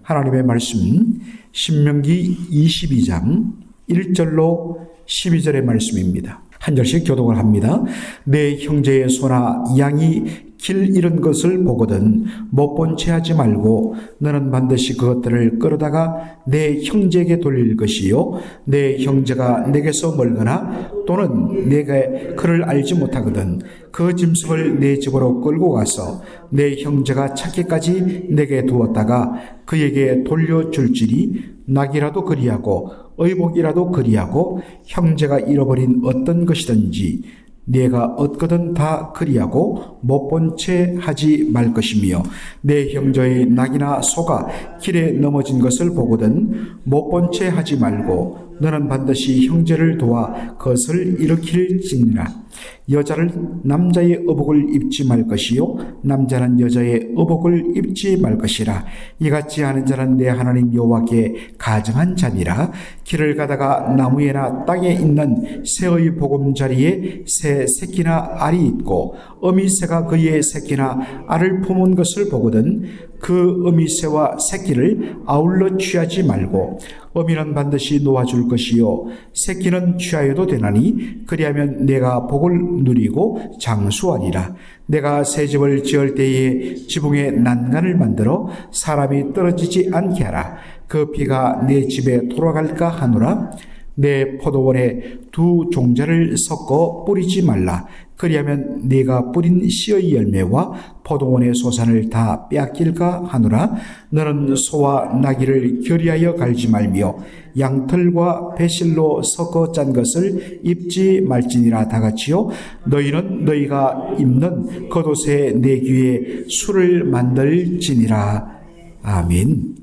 하나님의 말씀 신명기 22장 1절로 12절의 말씀입니다. 한 절씩 교독을 합니다. 내 형제의 소나 양이 길 잃은 것을 보거든 못 본 채 하지 말고 너는 반드시 그것들을 끌어다가 내 형제에게 돌릴 것이요 내 형제가 내게서 멀거나 또는 내가 그를 알지 못하거든 그 짐승을 내 집으로 끌고 가서 내 형제가 찾기까지 내게 두었다가 그에게 돌려줄지니 낙이라도 그리하고 의복이라도 그리하고 형제가 잃어버린 어떤 것이든지 내가 얻거든 다 그리하고 못 본 채 하지 말 것이며 내 형제의 낙이나 소가 길에 넘어진 것을 보거든 못 본 채 하지 말고 너는 반드시 형제를 도와 그것을 일으킬지니라. 여자를 남자의 의복을 입지 말 것이요 남자는 여자의 의복을 입지 말 것이라. 이같이 하는 자는 내 하나님 여호와께 가증한 자니라. 길을 가다가 나무에나 땅에 있는 새의 보금자리에 새 새끼나 알이 있고 어미새가 그의 새끼나 알을 품은 것을 보거든 그 어미새와 새끼를 아울러 취하지 말고 어미는 반드시 놓아줄 것이요 새끼는 취하여도 되나니 그리하면 내가 복을 누리고 장수하리라. 내가 새 집을 지을 때에 지붕에 난간을 만들어 사람이 떨어지지 않게 하라. 그 비가 내 집에 돌아갈까 하노라. 내 포도원에 두 종자를 섞어 뿌리지 말라. 그리하면 네가 뿌린 씨의 열매와 포도원의 소산을 다 빼앗길까 하노라. 너는 소와 나귀를 결의하여 갈지 말며 양털과 배실로 섞어 짠 것을 입지 말지니라. 다같이요 너희는 너희가 입는 겉옷에 내 귀에 술을 만들지니라. 아멘.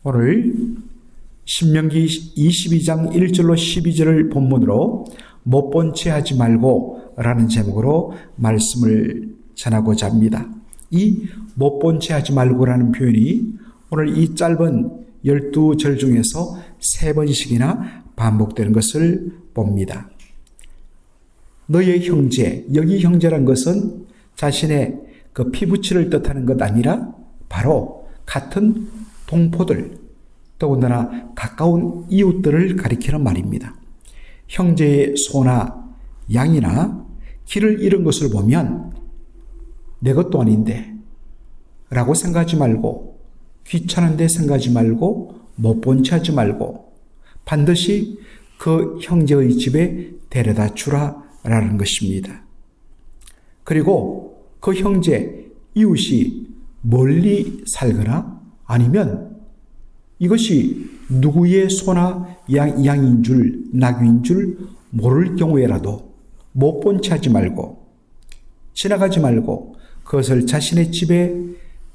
오늘 신명기 22장 1절로 12절을 본문으로 못 본 채 하지 말고 라는 제목으로 말씀을 전하고자 합니다. 이 못 본 채 하지 말고라는 표현이 오늘 이 짧은 12절 중에서 3번씩이나 반복되는 것을 봅니다. 너의 형제, 여기 형제란 것은 자신의 그 피부치를 뜻하는 것 아니라 바로 같은 동포들, 더군다나 가까운 이웃들을 가리키는 말입니다. 형제의 소나 양이나 길을 잃은 것을 보면 내 것도 아닌데 라고 생각하지 말고 귀찮은데 생각하지 말고 못 본 채 하지 말고 반드시 그 형제의 집에 데려다 주라 라는 것입니다. 그리고 그 형제, 이웃이 멀리 살거나 아니면 이것이 누구의 소나 양인 줄, 낙인 줄 모를 경우에라도 못 본 채 하지 말고 지나가지 말고 그것을 자신의 집에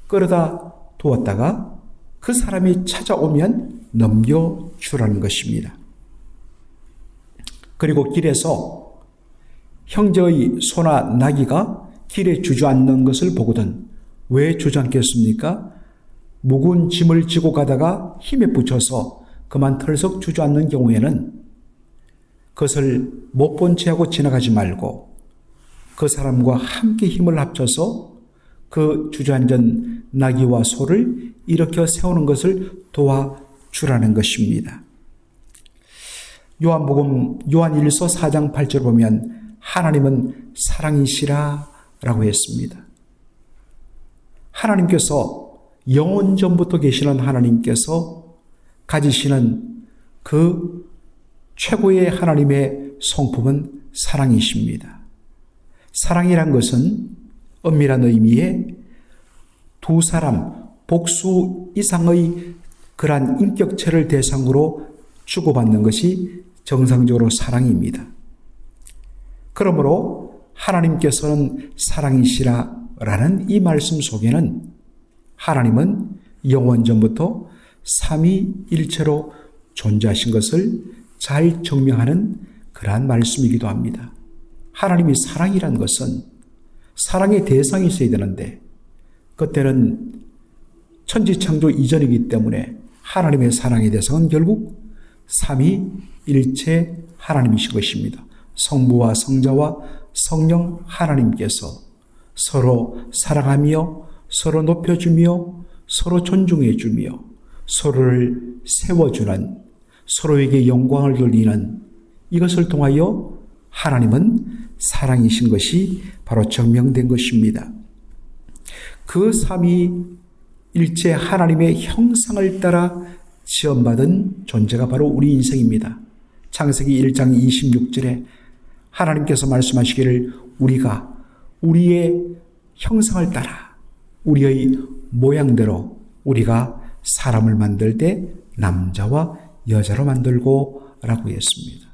끌어다 두었다가 그 사람이 찾아오면 넘겨주라는 것입니다. 그리고 길에서 형제의 소나 나귀가 길에 주저앉는 것을 보거든 왜 주저앉겠습니까? 무거운 짐을 지고 가다가 힘에 부쳐서 그만 털썩 주저앉는 경우에는 그것을 못 본 채 하고 지나가지 말고 그 사람과 함께 힘을 합쳐서 그 주저앉은 나귀와 소를 일으켜 세우는 것을 도와주라는 것입니다. 요한복음 요한일서 4장 8절 보면 하나님은 사랑이시라 라고 했습니다. 하나님께서 영원 전부터 계시는 하나님께서 가지시는 그 최고의 하나님의 성품은 사랑이십니다. 사랑이란 것은 엄밀한 의미의 두 사람 복수 이상의 그러한 인격체를 대상으로 주고받는 것이 정상적으로 사랑입니다. 그러므로 하나님께서는 사랑이시라라는 이 말씀 속에는 하나님은 영원 전부터 삼위일체로 존재하신 것을 잘 증명하는 그러한 말씀이기도 합니다. 하나님이 사랑이란 것은 사랑의 대상이 있어야 되는데 그때는 천지창조 이전이기 때문에 하나님의 사랑의 대상은 결국 삼위일체 하나님이신 것입니다. 성부와 성자와 성령 하나님께서 서로 사랑하며 서로 높여주며 서로 존중해주며 서로를 세워주는, 서로에게 영광을 돌리는, 이것을 통하여 하나님은 사랑이신 것이 바로 증명된 것입니다. 그 삼위일체 하나님의 형상을 따라 지원받은 존재가 바로 우리 인생입니다. 창세기 1장 26절에 하나님께서 말씀하시기를 우리가 우리의 형상을 따라 우리의 모양대로 우리가 사람을 만들 때 남자와 여자로 만들고 라고 했습니다.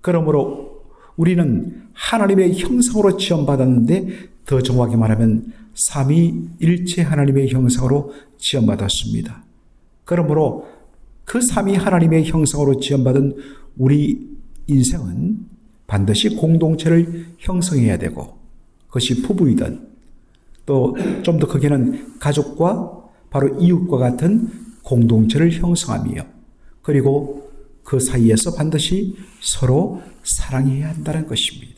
그러므로 우리는 하나님의 형상으로 지원받았는데 더 정확히 말하면 삼위일체 하나님의 형상으로 지원받았습니다. 그러므로 그 삼위 하나님의 형상으로 지원받은 우리 인생은 반드시 공동체를 형성해야 되고 그것이 부부이든 또 좀 더 크게는 가족과 바로 이웃과 같은 공동체를 형성하며 그리고 그 사이에서 반드시 서로 사랑해야 한다는 것입니다.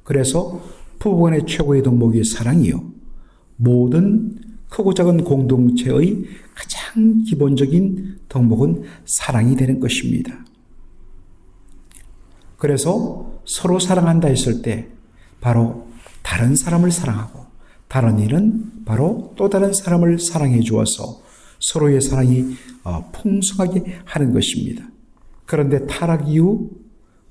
그래서 부부간의 최고의 덕목이 사랑이요. 모든 크고 작은 공동체의 가장 기본적인 덕목은 사랑이 되는 것입니다. 그래서 서로 사랑한다 했을 때 바로 다른 사람을 사랑하고 다른 이는 바로 또 다른 사람을 사랑해 주어서 서로의 사랑이 풍성하게 하는 것입니다. 그런데 타락 이후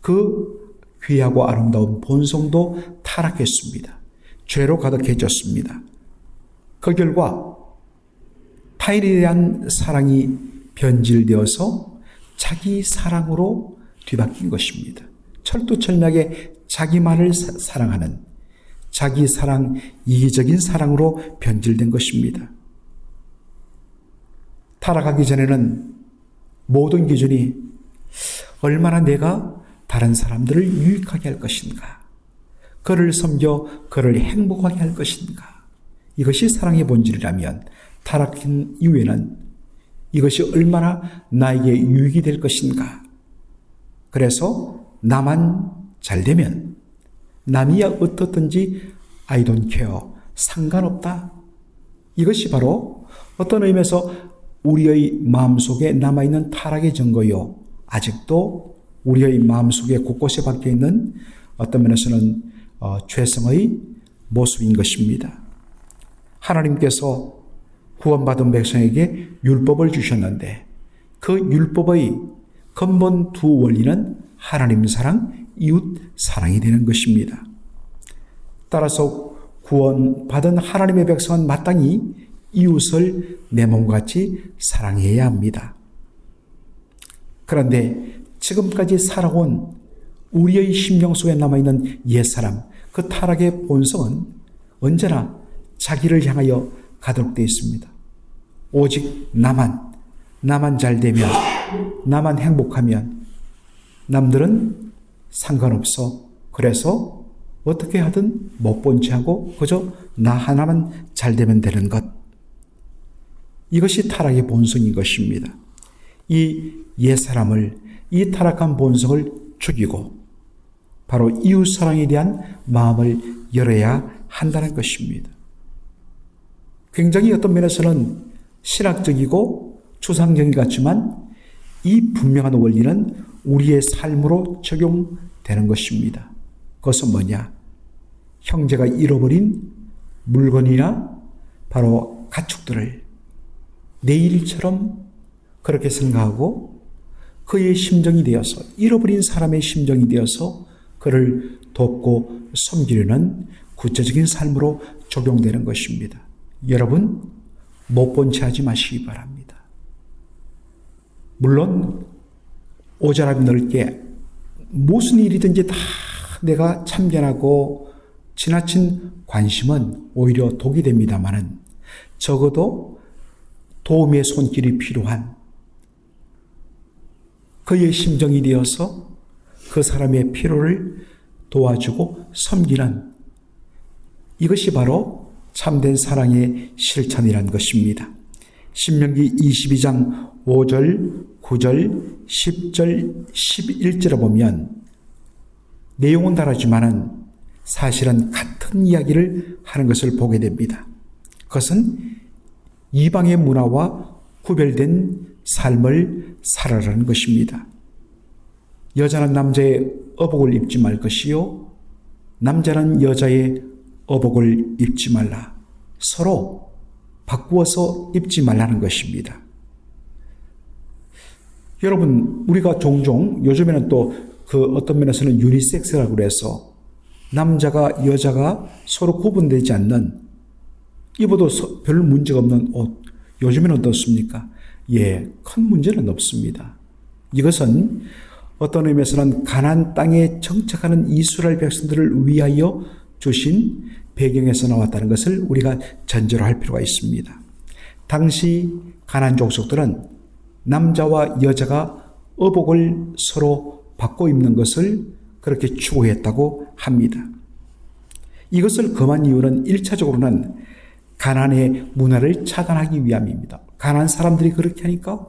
그 귀하고 아름다운 본성도 타락했습니다. 죄로 가득해졌습니다. 그 결과 타인에 대한 사랑이 변질되어서 자기 사랑으로 뒤바뀐 것입니다. 철두철미하게 자기만을 사랑하는 자기 사랑, 이기적인 사랑으로 변질된 것입니다. 타락하기 전에는 모든 기준이 얼마나 내가 다른 사람들을 유익하게 할 것인가, 그를 섬겨 그를 행복하게 할 것인가, 이것이 사랑의 본질이라면 타락한 이후에는 이것이 얼마나 나에게 유익이 될 것인가. 그래서 나만 잘 되면 남이야 어떻든지 I don't care, 상관없다. 이것이 바로 어떤 의미에서 우리의 마음속에 남아있는 타락의 증거요. 아직도 우리의 마음속에 곳곳에 박혀있는 어떤 면에서는 죄성의 모습인 것입니다. 하나님께서 구원받은 백성에게 율법을 주셨는데 그 율법의 근본 두 원리는 하나님 사랑, 이웃 사랑이 되는 것입니다. 따라서 구원받은 하나님의 백성은 마땅히 이웃을 내 몸같이 사랑해야 합니다. 그런데 지금까지 살아온 우리의 심령 속에 남아있는 옛사람, 그 타락의 본성은 언제나 자기를 향하여 가득되어 있습니다. 오직 나만 잘 되면, 나만 행복하면 남들은 상관없어. 그래서 어떻게 하든 못 본 채 하고 그저 나 하나만 잘 되면 되는 것. 이것이 타락의 본성인 것입니다. 이 옛사람을, 이 타락한 본성을 죽이고 바로 이웃사랑에 대한 마음을 열어야 한다는 것입니다. 굉장히 어떤 면에서는 신학적이고 추상적인 것 같지만 이 분명한 원리는 우리의 삶으로 적용되는 것입니다. 그것은 뭐냐? 형제가 잃어버린 물건이나 바로 가축들을 내 일처럼 그렇게 생각하고 그의 심정이 되어서, 잃어버린 사람의 심정이 되어서 그를 돕고 섬기려는 구체적인 삶으로 적용되는 것입니다. 여러분, 못 본 채 하지 마시기 바랍니다. 물론 오자람이 넓게 무슨 일이든지 다 내가 참견하고 지나친 관심은 오히려 독이 됩니다마는 적어도 도움의 손길이 필요한 그의 심정이 되어서 그 사람의 필요를 도와주고 섬기는 이것이 바로 참된 사랑의 실천이라는 것입니다. 신명기 22장 5절, 9절, 10절, 11절에 보면 내용은 다르지만은 사실은 같은 이야기를 하는 것을 보게 됩니다. 그것은 이방의 문화와 구별된 삶을 살아라는 것입니다. 여자는 남자의 어복을 입지 말 것이요 남자는 여자의 어복을 입지 말라. 서로 바꾸어서 입지 말라는 것입니다. 여러분, 우리가 종종 요즘에는 또 어떤 면에서는 유니섹스라고 그래서 남자가 여자가 서로 구분되지 않는, 입어도 별 문제가 없는 옷, 요즘에는 어떻습니까? 예, 큰 문제는 없습니다. 이것은 어떤 의미에서는 가나안 땅에 정착하는 이스라엘 백성들을 위하여 주신 배경에서 나왔다는 것을 우리가 전제로 할 필요가 있습니다. 당시 가나안 족속들은 남자와 여자가 어복을 서로 바꿔 입는 것을 그렇게 추구했다고 합니다. 이것을 금한 이유는 1차적으로는 가나안의 문화를 차단하기 위함입니다. 가나안 사람들이 그렇게 하니까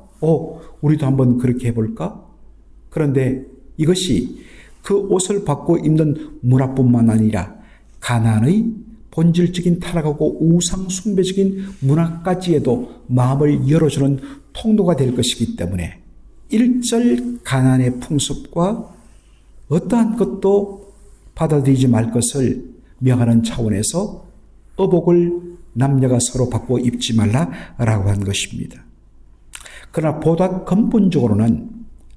우리도 한번 그렇게 해볼까? 그런데 이것이 그 옷을 바꿔 입는 문화뿐만 아니라 가나안의 본질적인 타락하고 우상 숭배적인 문화까지에도 마음을 열어주는 통로가 될 것이기 때문에 일절 가나안의 풍습과 어떠한 것도 받아들이지 말 것을 명하는 차원에서 어복을 남녀가 서로 바꿔 입지 말라라고 한 것입니다. 그러나 보다 근본적으로는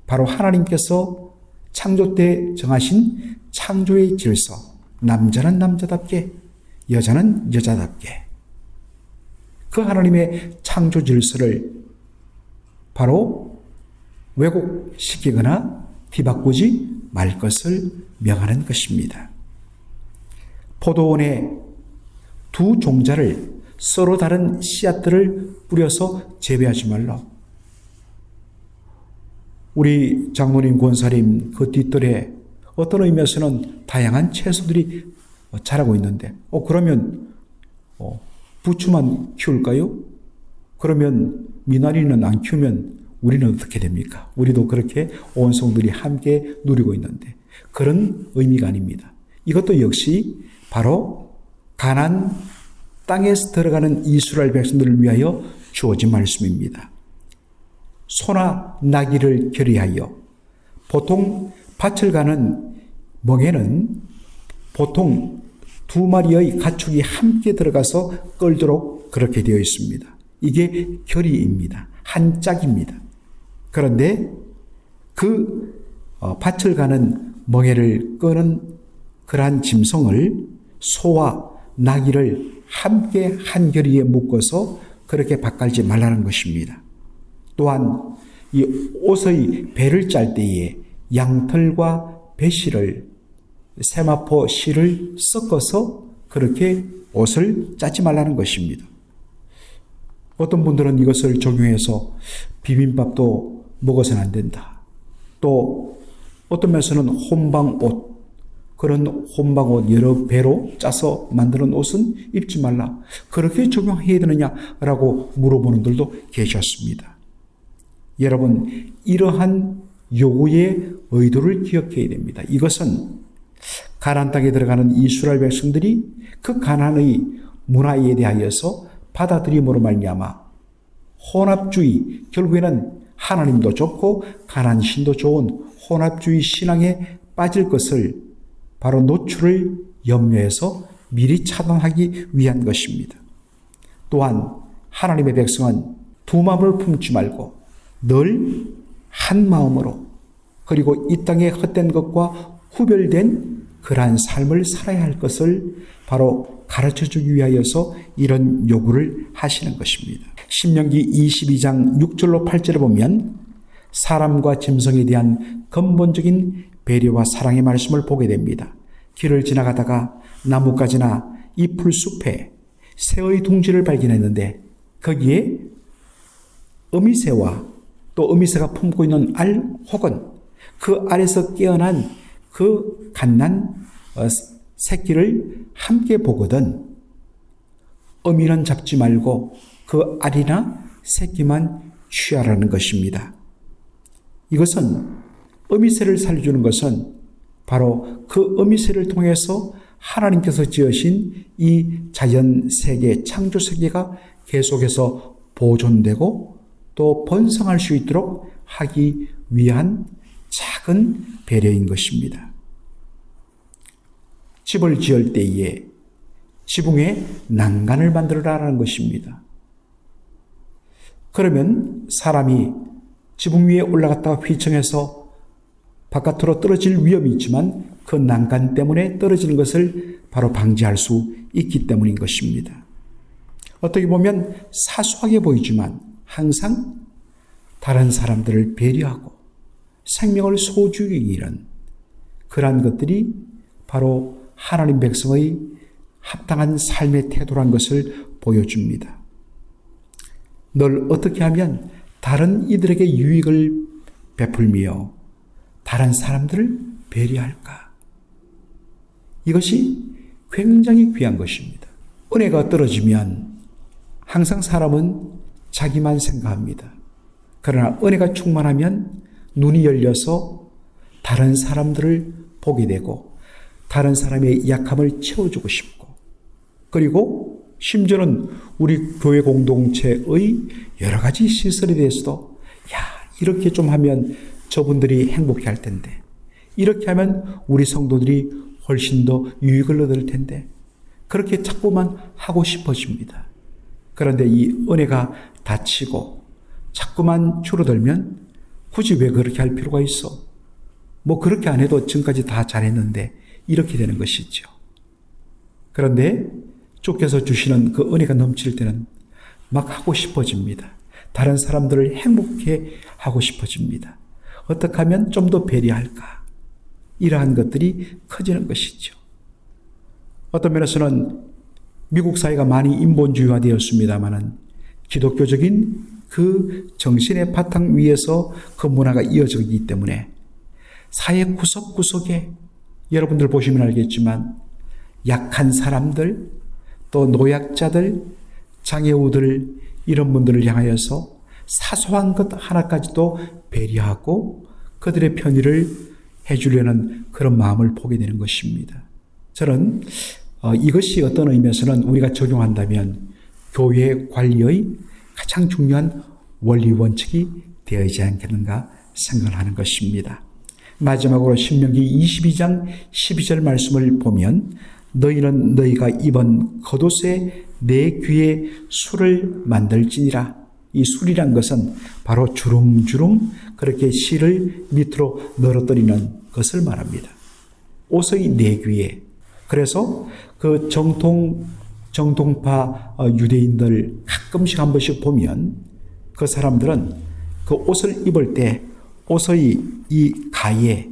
바로 하나님께서 창조 때 정하신 창조의 질서, 남자는 남자답게, 여자는 여자답게, 그 하나님의 창조 질서를 바로 왜곡시키거나 뒤바꾸지 말 것을 명하는 것입니다. 포도원에 두 종자를 서로 다른 씨앗들을 뿌려서 재배하지 말라. 우리 장로님, 권사님 그 뒷뜰에 어떤 의미에서는 다양한 채소들이 자라고 있는데 그러면 부추만 키울까요? 그러면 미나리는 안 키우면 우리는 어떻게 됩니까? 우리도 그렇게 온 성들이 함께 누리고 있는데 그런 의미가 아닙니다. 이것도 역시 바로 가나안 땅에서 들어가는 이스라엘 백성들을 위하여 주어진 말씀입니다. 소나 나귀를 결의하여, 보통 밭을 가는 멍에는 보통 두 마리의 가축이 함께 들어가서 끌도록 그렇게 되어 있습니다. 이게 결의입니다. 한 짝입니다. 그런데 그 밭을 가는 멍에를 끄는 그러한 짐승을 소와 나귀를 함께 한 결의에 묶어서 그렇게 밭갈지 말라는 것입니다. 또한 이 옷의 배를 짤 때에 양털과 배실을 세마포 실을 섞어서 그렇게 옷을 짜지 말라는 것입니다. 어떤 분들은 이것을 적용해서 비빔밥도 먹어서는 안 된다. 또 어떤 면에서는 혼방옷, 그런 혼방옷 여러 배로 짜서 만드는 옷은 입지 말라. 그렇게 적용해야 되느냐라고 물어보는 분들도 계셨습니다. 여러분, 이러한 요구의 의도를 기억해야 됩니다. 이것은 가나안 땅에 들어가는 이스라엘 백성들이 그 가나안의 문화에 대하여서 받아들임으로 말미암아 혼합주의, 결국에는 하나님도 좋고 가나안 신도 좋은 혼합주의 신앙에 빠질 것을 바로 노출을 염려해서 미리 차단하기 위한 것입니다. 또한 하나님의 백성은 두 마음을 품지 말고 늘 한 마음으로, 그리고 이 땅의 헛된 것과 구별된 그러한 삶을 살아야 할 것을 바로 가르쳐주기 위하여서 이런 요구를 하시는 것입니다. 신명기 22장 6절로 8절에 보면 사람과 짐승에 대한 근본적인 배려와 사랑의 말씀을 보게 됩니다. 길을 지나가다가 나뭇가지나 이 풀숲에 새의 둥지를 발견했는데 거기에 어미새와 또 어미새가 품고 있는 알 혹은 그 알에서 깨어난 그 갓난 새끼를 함께 보거든 어미는 잡지 말고 그 알이나 새끼만 취하라는 것입니다. 이것은 어미새를 살려주는 것은 바로 그 어미새를 통해서 하나님께서 지으신 이 자연 세계, 창조 세계가 계속해서 보존되고 또 번성할 수 있도록 하기 위한 작은 배려인 것입니다. 집을 지을 때에 지붕에 난간을 만들어라라는 것입니다. 그러면 사람이 지붕 위에 올라갔다가 휘청해서 바깥으로 떨어질 위험이 있지만 그 난간 때문에 떨어지는 것을 바로 방지할 수 있기 때문인 것입니다. 어떻게 보면 사소하게 보이지만 항상 다른 사람들을 배려하고 생명을 소중히 여기는 그러한 것들이 바로 하나님 백성의 합당한 삶의 태도란 것을 보여줍니다. 널 어떻게 하면 다른 이들에게 유익을 베풀며 다른 사람들을 배려할까? 이것이 굉장히 귀한 것입니다. 은혜가 떨어지면 항상 사람은 자기만 생각합니다. 그러나 은혜가 충만하면 눈이 열려서 다른 사람들을 보게 되고 다른 사람의 약함을 채워주고 싶고 그리고 심지어는 우리 교회 공동체의 여러 가지 시설에 대해서도 이렇게 좀 하면 저분들이 행복해 할 텐데 이렇게 하면 우리 성도들이 훨씬 더 유익을 얻을 텐데 그렇게 자꾸만 하고 싶어집니다. 그런데 이 은혜가 닫히고 자꾸만 줄어들면 굳이 왜 그렇게 할 필요가 있어? 뭐 그렇게 안 해도 지금까지 다 잘했는데 이렇게 되는 것이죠. 그런데 주께서 주시는 그 은혜가 넘칠 때는 막 하고 싶어집니다. 다른 사람들을 행복해 하고 싶어집니다. 어떻게 하면 좀 더 배려할까? 이러한 것들이 커지는 것이죠. 어떤 면에서는 미국 사회가 많이 인본주의화되었습니다마는 기독교적인 그 정신의 바탕 위에서 그 문화가 이어지기 때문에 사회 구석구석에 여러분들 보시면 알겠지만 약한 사람들 또 노약자들 장애우들 이런 분들을 향하여서 사소한 것 하나까지도 배려하고 그들의 편의를 해주려는 그런 마음을 보게 되는 것입니다. 저는 이것이 어떤 의미에서는 우리가 적용한다면 교회 관리의 가장 중요한 원리 원칙이 되어야지 않겠는가 생각을 하는 것입니다. 마지막으로 신명기 22장 12절 말씀을 보면 너희는 너희가 입은 겉옷에 내 귀에 술을 만들지니라. 이 술이란 것은 바로 주렁주렁 그렇게 실을 밑으로 늘어뜨리는 것을 말합니다. 옷의 내 귀에. 그래서 그 정통파 유대인들 가끔씩 한 번씩 보면 그 사람들은 그 옷을 입을 때 옷의 이 가에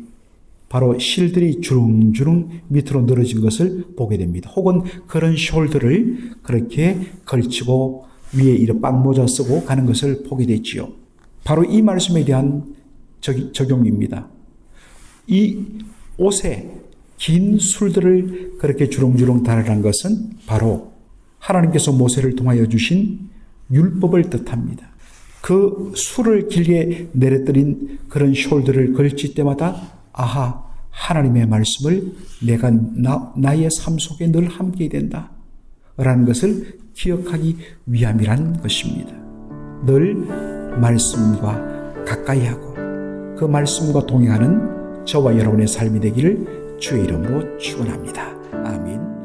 바로 실들이 주렁주렁 밑으로 늘어진 것을 보게 됩니다. 혹은 그런 숄더를 그렇게 걸치고 위에 이런 빵모자 쓰고 가는 것을 보게 되지요. 바로 이 말씀에 대한 적용입니다. 이 옷에 긴 술들을 그렇게 주렁주렁 달아난 것은 바로 하나님께서 모세를 통하여 주신 율법을 뜻합니다. 그 술을 길게 내려뜨린 그런 숄더를 걸칠 때마다 아하, 하나님의 말씀을 내가 나의 삶 속에 늘 함께 된다 라는 것을 기억하기 위함이란 것입니다. 늘 말씀과 가까이 하고 그 말씀과 동행하는 저와 여러분의 삶이 되기를 주의 이름으로 축원합니다. 아멘.